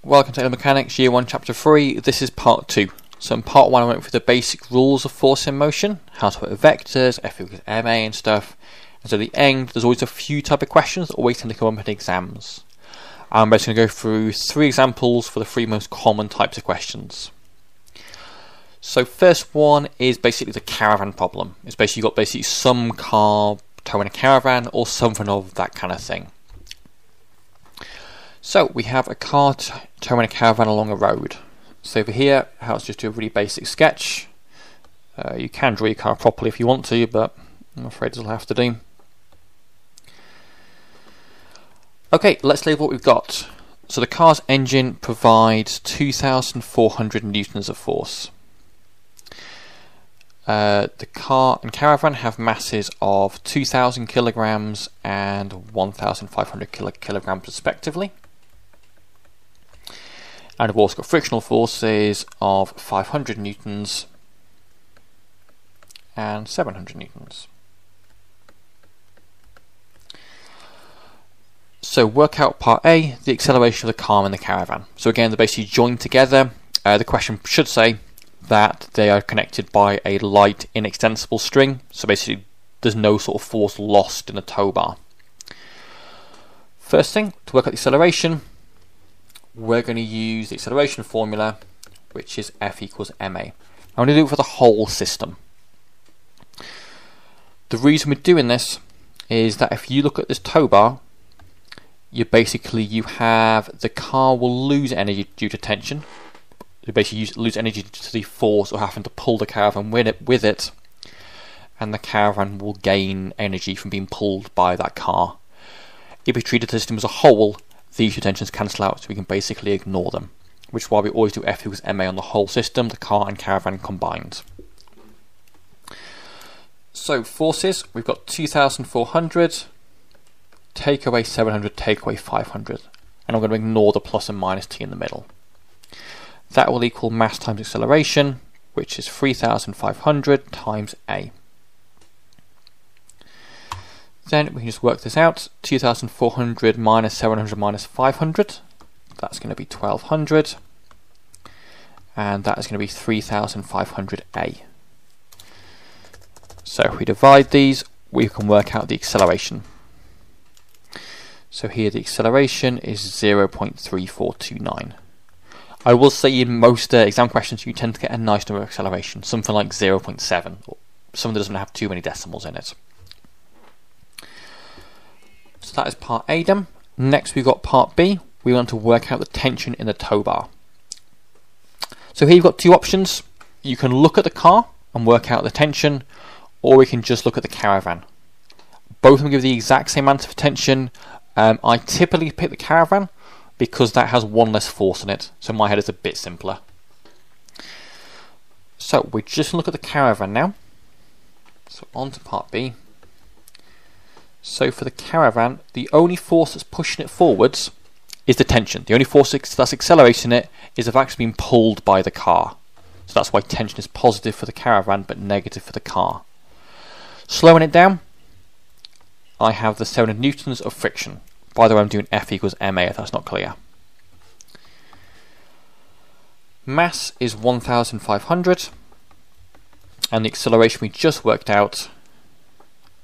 Welcome to Mechanics Year 1 Chapter 3. This is Part 2. So in Part 1 I went through the basic rules of force in motion, how to work with vectors, F equals ma and stuff. And so at the end there's always a few type of questions that always tend to come up in exams. I'm just going to go through 3 examples for the 3 most common types of questions. So first one is basically the caravan problem. It's basically you've got some car towing a caravan or something of that kind of thing. So we have a car towing a caravan along a road. So over here, I'll just do a really basic sketch. You can draw your car properly if you want to, but I'm afraid it'll have to do. Okay, let's label what we've got. So the car's engine provides 2,400 newtons of force. The car and caravan have masses of 2,000 kilograms and 1,500 kilograms respectively. And we've also got frictional forces of 500 newtons and 700 newtons. So work out part A, the acceleration of the car and the caravan. So again, they're basically joined together. The question should say that they are connected by a light inextensible string. So basically there's no sort of force lost in the tow bar. First thing, to work out the acceleration, we're going to use the acceleration formula, which is F equals ma. I'm going to do it for the whole system. The reason we're doing this is that if you look at this tow bar, you have the car will lose energy due to tension. You basically lose energy to the force or having to pull the caravan with it, and the caravan will gain energy from being pulled by that car. If we treated the system as a whole, these two tensions cancel out, so we can basically ignore them, which is why we always do F equals ma on the whole system, the car and caravan combined. So forces, we've got 2,400, take away 700, take away 500, and I'm going to ignore the plus and minus t in the middle. That will equal mass times acceleration, which is 3,500 times a. Then we can just work this out. 2,400 minus 700 minus 500, that's going to be 1,200, and that is going to be 3,500a. So if we divide these, we can work out the acceleration. So here the acceleration is 0.3429. I will say in most exam questions you tend to get a nice number of acceleration, something like 0.7, or something that doesn't have too many decimals in it. So that is part A done. Next we've got part B. We want to work out the tension in the tow bar. So here you've got 2 options. You can look at the car and work out the tension, or we can just look at the caravan. Both of them give the exact same amount of tension. I typically pick the caravan because that has 1 less force in it, so in my head it's a bit simpler. So we just look at the caravan now. So on to part B. So for the caravan, the only force that's pushing it forwards is the tension. The only force that's accelerating it is if actually being pulled by the car. So that's why tension is positive for the caravan but negative for the car. Slowing it down, I have the 700 newtons of friction. By the way, I'm doing F equals ma if that's not clear. Mass is 1,500, and the acceleration we just worked out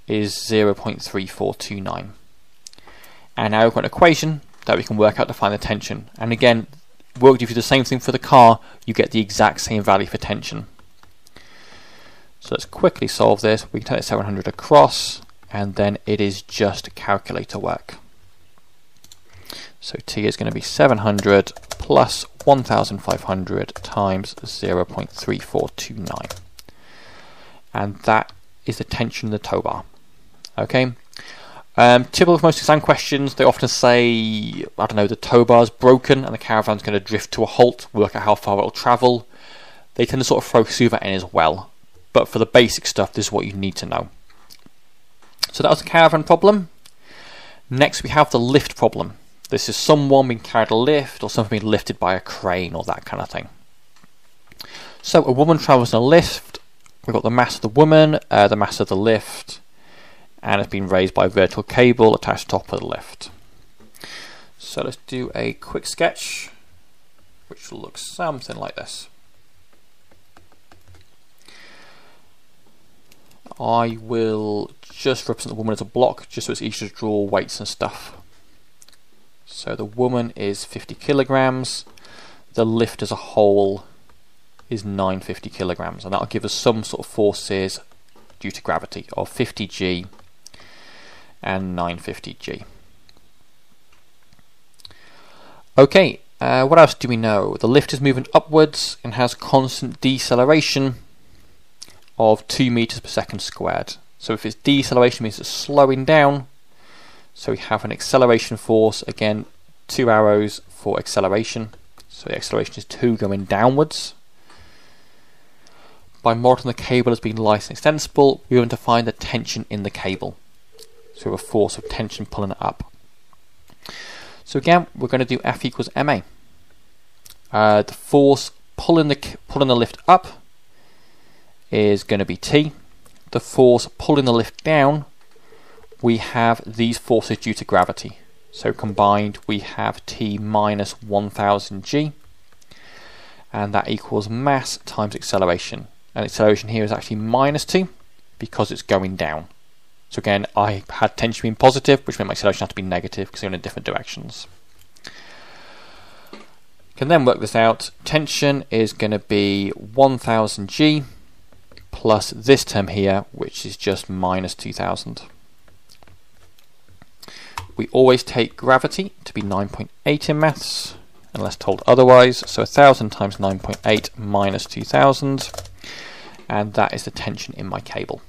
is 0.3429. And now we've got an equation that we can work out to find the tension. And again, if you do the same thing for the car, you get the exact same value for tension. So let's quickly solve this. We can take 700 across, and then it is just calculator work. So T is going to be 700 plus 1,500 times 0.3429. And that is the tension in the tow bar. Okay. Typical of most exam questions, they often say, I don't know, the tow bar is broken and the caravan's going to drift to a halt, work out how far it will travel. They tend to sort of throw through that in as well. But for the basic stuff, this is what you need to know. So that was the caravan problem. Next we have the lift problem. This is someone being carried a lift or something being lifted by a crane or that kind of thing. So a woman travels in a lift. We've got the mass of the woman, the mass of the lift, and it's been raised by a vertical cable attached to the top of the lift. So let's do a quick sketch. which will look something like this. I will just represent the woman as a block, just so it's easy to draw weights and stuff. So the woman is 50 kilograms, the lift as a whole is 950 kilograms, and that'll give us some sort of forces due to gravity of 50g and 950g. Okay, what else do we know? The lift is moving upwards and has constant deceleration of 2 meters per second squared. So if it's deceleration, it means it's slowing down. So we have an acceleration force, again 2 arrows for acceleration. So the acceleration is 2 going downwards. By modelling the cable as being light and extensible, we want to find the tension in the cable. So we have a force of tension pulling it up. So again, we're going to do F equals ma. The force pulling the lift up is going to be T. The force pulling the lift down, we have these forces due to gravity. So combined we have T minus 1000 g, and that equals mass times acceleration. And acceleration here is actually minus 2 because it's going down. So again, I had tension being positive, which meant my acceleration had to be negative because they're in different directions. Can then work this out. Tension is going to be 1000 g plus this term here, which is just minus 2000. We always take gravity to be 9.8 in maths, unless told otherwise. So 1000 times 9.8 minus 2000, and that is the tension in my cable.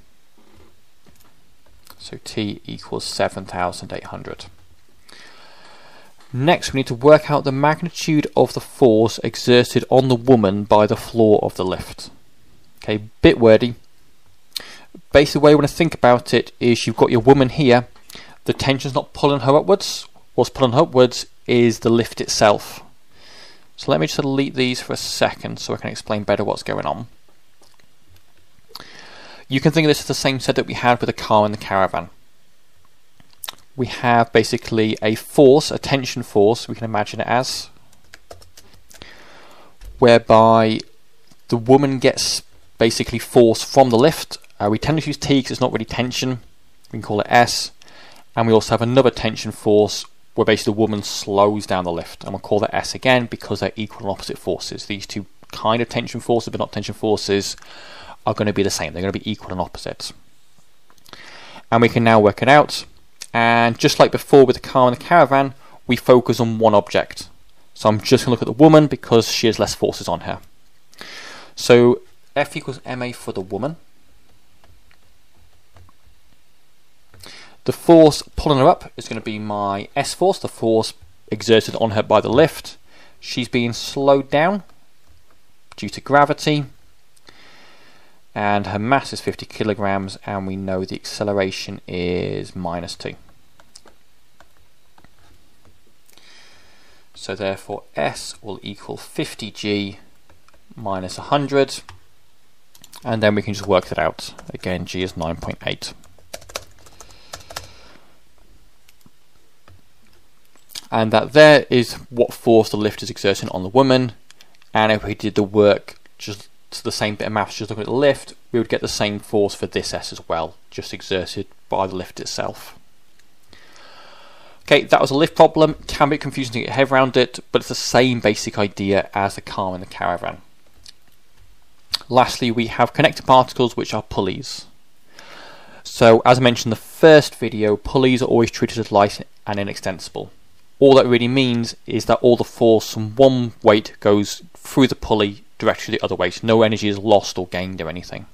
So T equals 7,800. Next, we need to work out the magnitude of the force exerted on the woman by the floor of the lift. Okay, bit wordy. Basically, the way you want to think about it is you've got your woman here. The tension's not pulling her upwards. What's pulling her upwards is the lift itself. So let me just delete these for a second so I can explain better what's going on. You can think of this as the same setup we had with the car and the caravan. We have basically a force, a tension force, we can imagine it as, whereby the woman gets basically force from the lift. We tend to use T because it's not really tension. We can call it S. And we also have another tension force where basically the woman slows down the lift. And we'll call that S again because they're equal and opposite forces. These two kind of tension forces, but not tension forces, are going to be the same. They're going to be equal and opposite. And we can now work it out. And just like before with the car and the caravan, we focus on one object. So I'm just going to look at the woman because she has less forces on her. So F equals ma for the woman. The force pulling her up is going to be my S force, the force exerted on her by the lift. She's being slowed down due to gravity. And her mass is 50 kilograms, and we know the acceleration is minus 2. So therefore S will equal 50g minus 100, and then we can just work that out. Again, g is 9.8. And that there is what force the lift is exerting on the woman, and if we did the work just to the same bit of maths, just looking at the lift, we would get the same force for this S as well, just exerted by the lift itself. Okay, that was a lift problem. Can be confusing to get your head around it, but it's the same basic idea as the car and the caravan. Lastly, we have connected particles, which are pulleys. So, as I mentioned in the first video, pulleys are always treated as light and inextensible. All that really means is that all the force from one weight goes through the pulley directly the other way, so no energy is lost or gained or anything.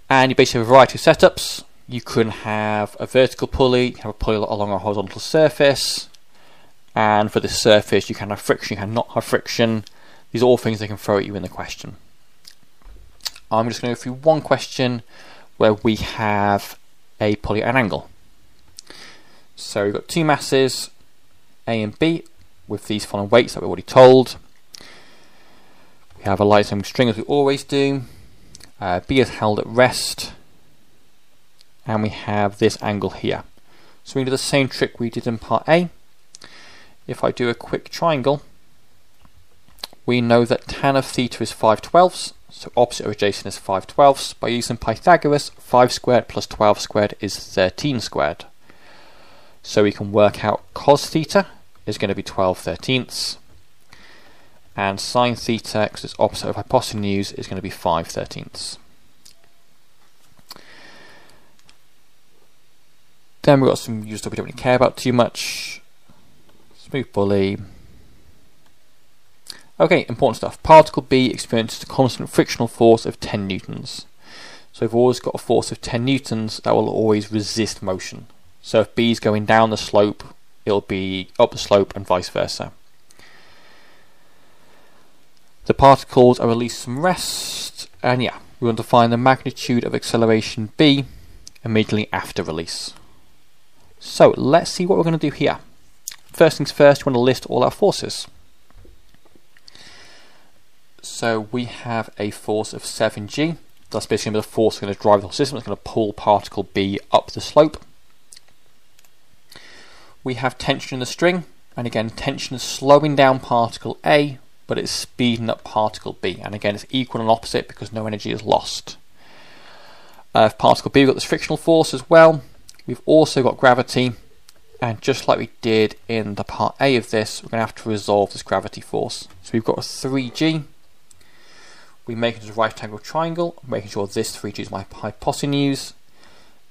And you basically have a variety of setups. You can have a vertical pulley, you can have a pulley along a horizontal surface, and for this surface you can have friction, you can not have friction. These are all things they can throw at you in the question. I'm just going to go through one question where we have a pulley at an angle. So we've got two masses, A and B, with these following weights that we're already told. We have a light string as we always do. B is held at rest, and we have this angle here. So we do the same trick we did in part A. If I do a quick triangle, we know that tan of theta is 5/12, so opposite of adjacent is 5/12. By using Pythagoras, 5 squared plus 12 squared is 13 squared. So we can work out cos theta is going to be 12/13, and sine theta, because it's opposite of hypotenuse, is going to be 5/13. Then we've got some usual stuff we don't really care about too much. Smooth bully. Okay, important stuff. Particle B experiences a constant frictional force of 10 newtons. So we've always got a force of 10 newtons that will always resist motion. So if B is going down the slope, it'll be up the slope and vice versa. The particles are released from rest, and yeah, we want to find the magnitude of acceleration B immediately after release. So let's see what we're going to do here. First things first, we want to list all our forces. So we have a force of 7G. That's basically the force going to drive the whole system. It's going to pull particle B up the slope. We have tension in the string, and again, tension is slowing down particle A, but it's speeding up particle B. And again, it's equal and opposite because no energy is lost. For particle B, we've got this frictional force as well. We've also got gravity, and just like we did in the part A of this, we're going to have to resolve this gravity force. So we've got a 3G. We make it as a right angle triangle, making sure this 3G is my hypotenuse.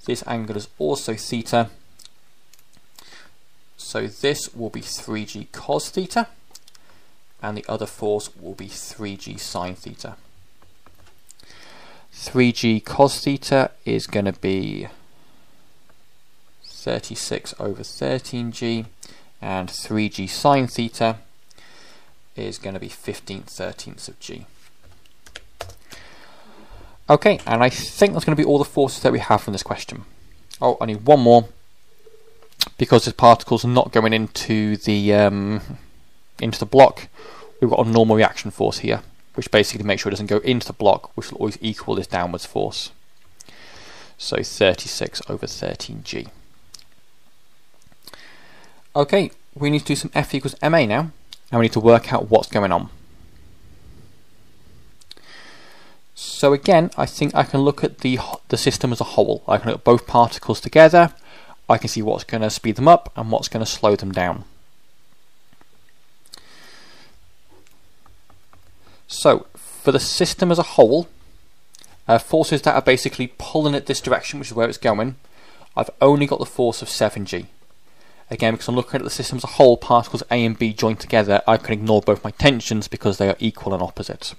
This angle is also theta. So this will be 3G cos theta, and the other force will be 3G sine theta. 3G cos theta is going to be 36 over 13G, and 3G sine theta is going to be 15/13 of G. Okay, and I think that's going to be all the forces that we have from this question. Oh, I need one more, because this particle's not going into the block. We've got a normal reaction force here, which basically makes sure it doesn't go into the block, which will always equal this downwards force. So 36 over 13G. Okay, we need to do some F equals ma now, and we need to work out what's going on. So again, I think I can look at the system as a whole. I can look at both particles together. I can see what's going to speed them up and what's going to slow them down. So for the system as a whole, forces that are basically pulling it this direction, which is where it's going, I've only got the force of 7G. Again, because I'm looking at the system as a whole, particles A and B joined together, I can ignore both my tensions because they are equal and opposite.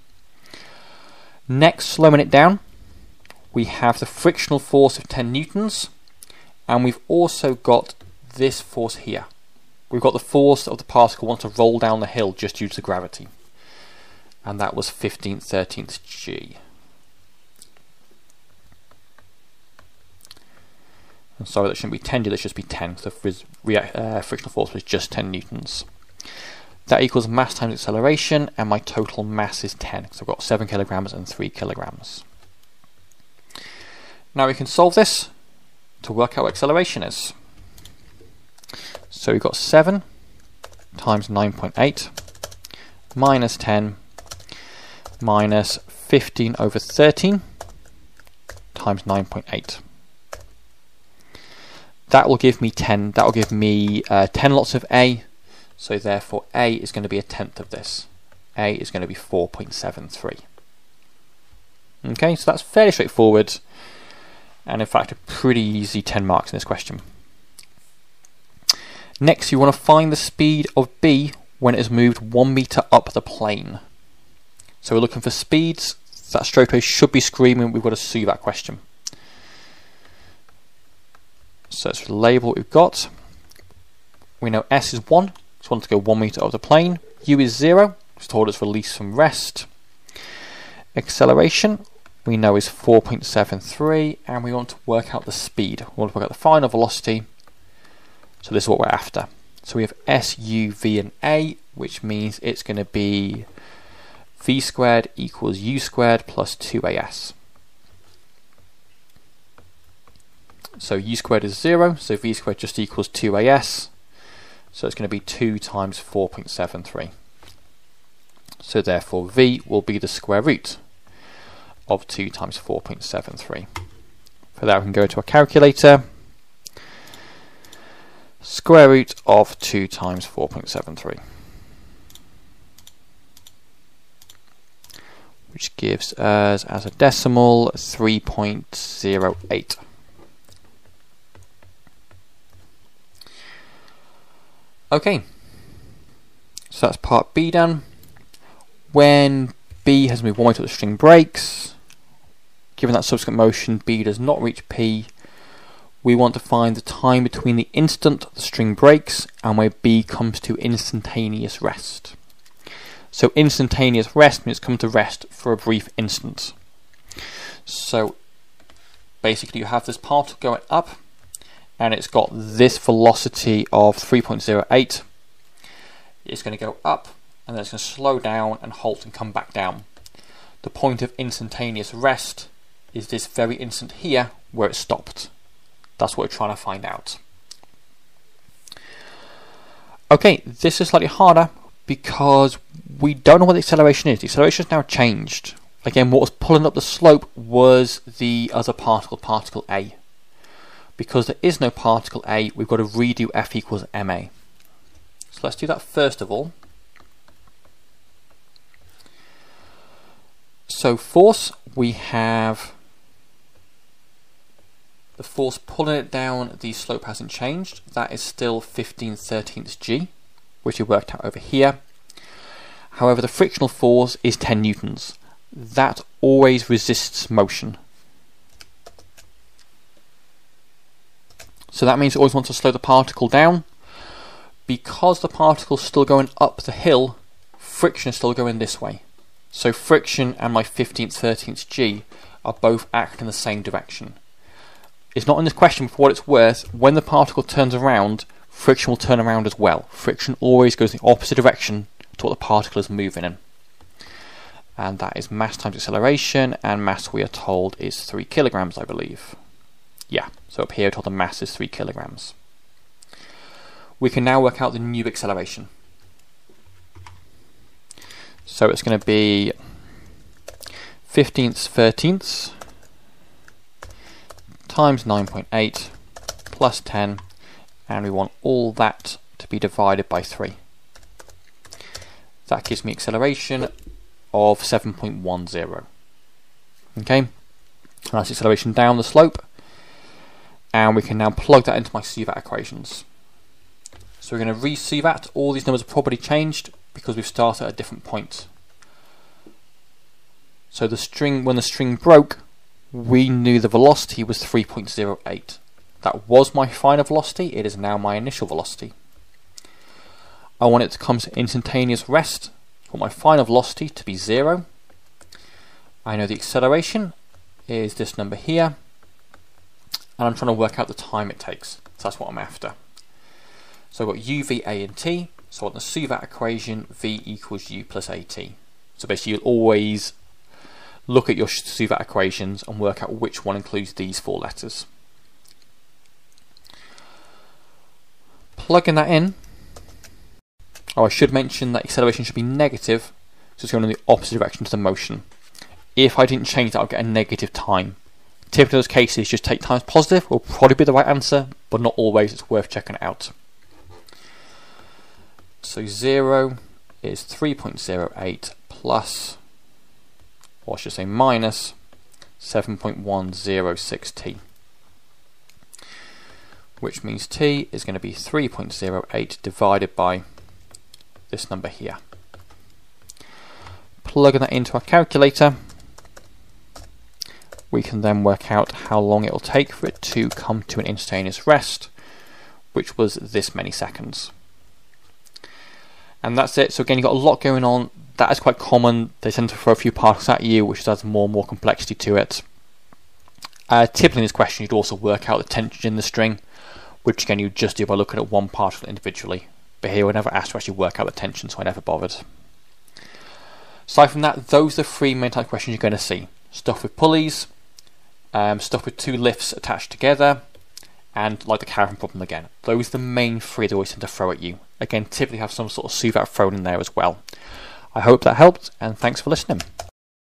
Next, slowing it down, we have the frictional force of 10 newtons, and we've also got this force here. We've got the force of the particle wants to roll down the hill just due to gravity, and that was 15/13 G. I'm sorry, that shouldn't be 10G, that should just be 10, because the frictional force was just 10 newtons. That equals mass times acceleration, and my total mass is 10, so I've got 7 kilograms and 3 kilograms. Now we can solve this to work out what acceleration is. So we've got 7 times 9.8 minus 10 minus 15 over 13 times 9.8. That will give me 10. That will give me 10 lots of A. So therefore A is going to be a tenth of this. A is going to be 4.73. Okay, so that's fairly straightforward, and in fact a pretty easy 10 marks in this question. Next, you want to find the speed of B when it has moved 1 meter up the plane. So we're looking for speeds that straight away should be screaming we've got to see that question. So let's label what we've got. We know S is 1. Just want to go 1 meter up the plane. U is 0, just told us release from rest. Acceleration, we know is 4.73, and we want to work out the speed. We want to work out the final velocity, so this is what we're after. So we have S, U, V and A, which means it's going to be V squared equals U squared plus 2AS. So U squared is 0, so V squared just equals 2AS. So it's going to be 2 times 4.73. So therefore v will be the square root of 2 times 4.73. For that we can go to our calculator. Square root of 2 times 4.73. Which gives us, as a decimal, 3.08. Okay, so that's part B done. When B has moved one way till the string breaks, given that subsequent motion B does not reach P, we want to find the time between the instant the string breaks and where B comes to instantaneous rest. So instantaneous rest means come to rest for a brief instant. So basically you have this particle going up and it's got this velocity of 3.08. It's going to go up and then it's going to slow down and halt and come back down. The point of instantaneous rest is this very instant here where it stopped. That's what we're trying to find out. Okay, this is slightly harder because we don't know what the acceleration is. The acceleration has now changed. Again, what was pulling up the slope was the other particle, particle A. Because there is no particle A, we've got to redo F equals ma. So let's do that first of all. So force, we have the force pulling it down, the slope hasn't changed. That is still 15/13 g, which we worked out over here. However, the frictional force is 10 newtons. That always resists motion. So that means it always wants to slow the particle down. Because the particle's still going up the hill, friction is still going this way. So friction and my 15/13 g are both acting in the same direction. It's not in this question, but for what it's worth, when the particle turns around, friction will turn around as well. Friction always goes in the opposite direction to what the particle is moving in. And that is mass times acceleration, and mass we are told is 3 kilograms, I believe. Yeah, so up here we're told the mass is 3 kilograms. We can now work out the new acceleration. So it's going to be 15/13 times 9.8 plus 10, and we want all that to be divided by 3. That gives me acceleration of 7.10. Okay, and that's acceleration down the slope, and we can now plug that into my CVAT equations. So we're going to re-CVAT. All these numbers are probably changed because we've started at a different point. So the string, when the string broke, we knew the velocity was 3.08. That was my final velocity. It is now my initial velocity. I want it to come to instantaneous rest. I want my final velocity to be 0. I know the acceleration is this number here, and I'm trying to work out the time it takes. So that's what I'm after. So I've got u, v, a and t. So on the CVAT equation, v equals u plus at. So basically you'll always look at your CVAT equations and work out which one includes these 4 letters. Plugging that in. Oh, I should mention that acceleration should be negative, so it's going in the opposite direction to the motion. If I didn't change that, I'll get a negative time. Typically in those cases, just take times positive will probably be the right answer, but not always. It's worth checking it out. So 0 is 3.08 plus, or I should say minus, 7.106t, which means t is going to be 3.08 divided by this number here. Plugging that into our calculator, we can then work out how long it will take for it to come to an instantaneous rest, which was this many seconds. And that's it. So again, you've got a lot going on. That is quite common. They tend to throw a few particles at you, which adds more and more complexity to it. Typically in this question, you'd also work out the tension in the string, which again you just do by looking at one particle individually. But here we're never asked to actually work out the tension, so I never bothered. Aside from that, those are the 3 main type questions you're going to see. Stuff with pulleys, stuff with 2 lifts attached together, and like the caravan problem again. Those are the main 3 they always tend to throw at you. Again, typically have some sort of CVAT thrown in there as well. I hope that helped, and thanks for listening.